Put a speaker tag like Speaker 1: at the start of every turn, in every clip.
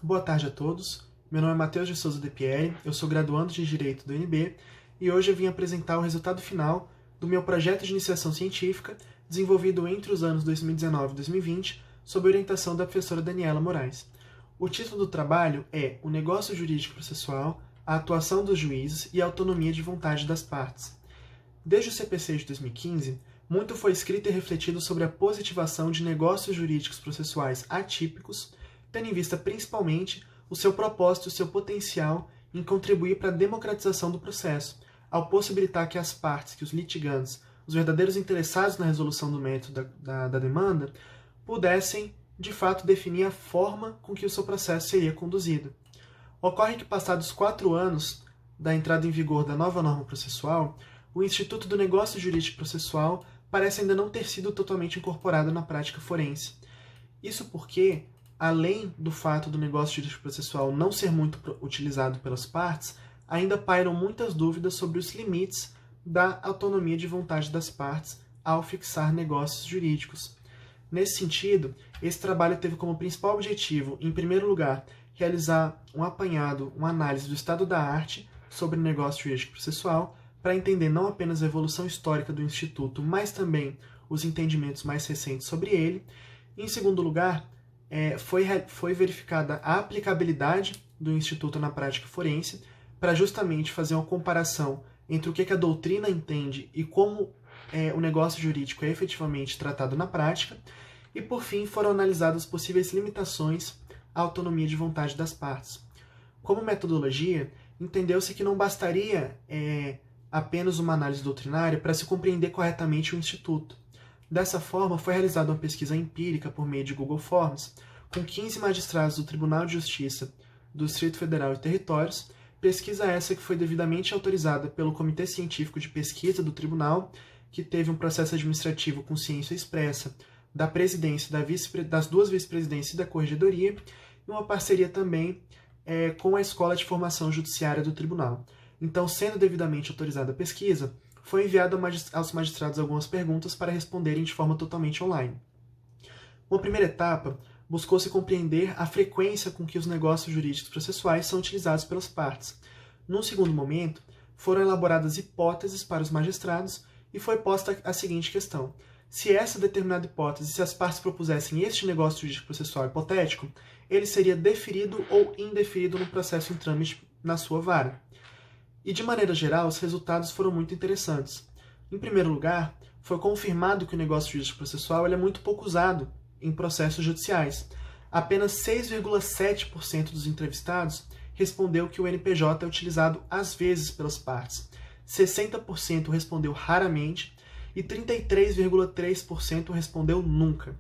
Speaker 1: Boa tarde a todos, meu nome é Matheus de Souza de Pierre, eu sou graduando de Direito do UNB e hoje eu vim apresentar o resultado final do meu projeto de iniciação científica desenvolvido entre os anos 2019 e 2020 sob orientação da professora Daniela Moraes. O título do trabalho é O Negócio Jurídico Processual, a Atuação dos Juízes e a Autonomia de Vontade das Partes. Desde o CPC de 2015, muito foi escrito e refletido sobre a positivação de negócios jurídicos processuais atípicos, tendo em vista principalmente o seu propósito e o seu potencial em contribuir para a democratização do processo, ao possibilitar que as partes, que os litigantes, os verdadeiros interessados na resolução do mérito da demanda, pudessem, de fato, definir a forma com que o seu processo seria conduzido. Ocorre que, passados 4 anos da entrada em vigor da nova norma processual, o Instituto do Negócio Jurídico Processual parece ainda não ter sido totalmente incorporado na prática forense. Isso porque, além do fato do negócio jurídico processual não ser muito utilizado pelas partes, ainda pairam muitas dúvidas sobre os limites da autonomia de vontade das partes ao fixar negócios jurídicos. Nesse sentido, esse trabalho teve como principal objetivo, em primeiro lugar, realizar um apanhado, uma análise do estado da arte sobre o negócio jurídico processual, para entender não apenas a evolução histórica do Instituto, mas também os entendimentos mais recentes sobre ele. Em segundo lugar, foi verificada a aplicabilidade do Instituto na prática forense, para justamente fazer uma comparação entre o que a doutrina entende e como o negócio jurídico é efetivamente tratado na prática. E, por fim, foram analisadas possíveis limitações à autonomia de vontade das partes. Como metodologia, entendeu-se que não bastaria apenas uma análise doutrinária para se compreender corretamente o Instituto. Dessa forma, foi realizada uma pesquisa empírica por meio de Google Forms, com 15 magistrados do Tribunal de Justiça do Distrito Federal e Territórios, pesquisa essa que foi devidamente autorizada pelo Comitê Científico de Pesquisa do Tribunal, que teve um processo administrativo com ciência expressa da presidência, das duas vice-presidências e da Corregedoria, e uma parceria também com a Escola de Formação Judiciária do Tribunal. Então, sendo devidamente autorizada a pesquisa, foi enviado aos magistrados algumas perguntas para responderem de forma totalmente online. Uma primeira etapa buscou-se compreender a frequência com que os negócios jurídicos processuais são utilizados pelas partes. Num segundo momento, foram elaboradas hipóteses para os magistrados e foi posta a seguinte questão: se essa determinada hipótese, se as partes propusessem este negócio jurídico processual hipotético, ele seria deferido ou indeferido no processo em trâmite na sua vara. E, de maneira geral, os resultados foram muito interessantes. Em primeiro lugar, foi confirmado que o negócio jurídico processual é muito pouco usado em processos judiciais. Apenas 6,7% dos entrevistados respondeu que o NPJ é utilizado às vezes pelas partes, 60% respondeu raramente e 33,3% respondeu nunca.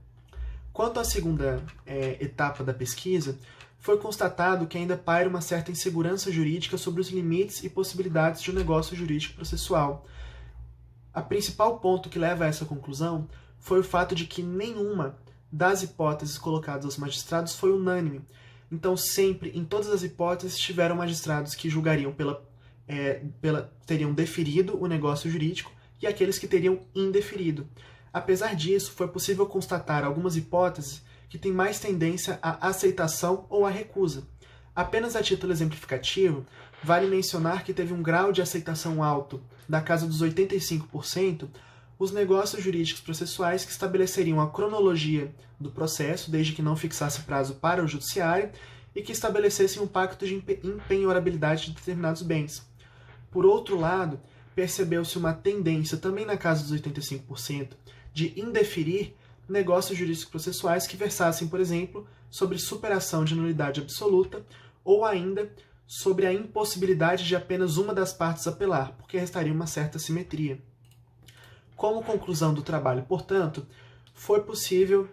Speaker 1: Quanto à segunda etapa da pesquisa, foi constatado que ainda paira uma certa insegurança jurídica sobre os limites e possibilidades de um negócio jurídico processual. O principal ponto que leva a essa conclusão foi o fato de que nenhuma das hipóteses colocadas aos magistrados foi unânime. Então, sempre, em todas as hipóteses, tiveram magistrados que julgariam teriam deferido o negócio jurídico e aqueles que teriam indeferido. Apesar disso, foi possível constatar algumas hipóteses que têm mais tendência à aceitação ou à recusa. Apenas a título exemplificativo, vale mencionar que teve um grau de aceitação alto, da casa dos 85%, os negócios jurídicos processuais que estabeleceriam a cronologia do processo, desde que não fixasse prazo para o judiciário, e que estabelecessem um pacto de impenhorabilidade de determinados bens. Por outro lado, percebeu-se uma tendência, também na casa dos 85%, de indeferir negócios jurídicos processuais que versassem, por exemplo, sobre superação de nulidade absoluta ou ainda sobre a impossibilidade de apenas uma das partes apelar, porque restaria uma certa simetria. Como conclusão do trabalho, portanto, foi possível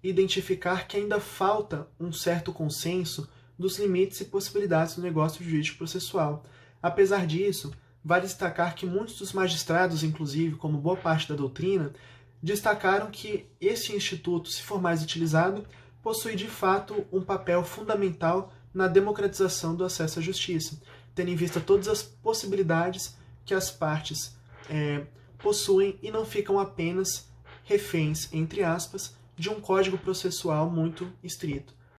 Speaker 1: identificar que ainda falta um certo consenso dos limites e possibilidades do negócio jurídico processual. Apesar disso, vale destacar que muitos dos magistrados, inclusive, como boa parte da doutrina, destacaram que esse instituto, se for mais utilizado, possui de fato um papel fundamental na democratização do acesso à justiça, tendo em vista todas as possibilidades que as partes possuem e não ficam apenas reféns, entre aspas, de um código processual muito estrito.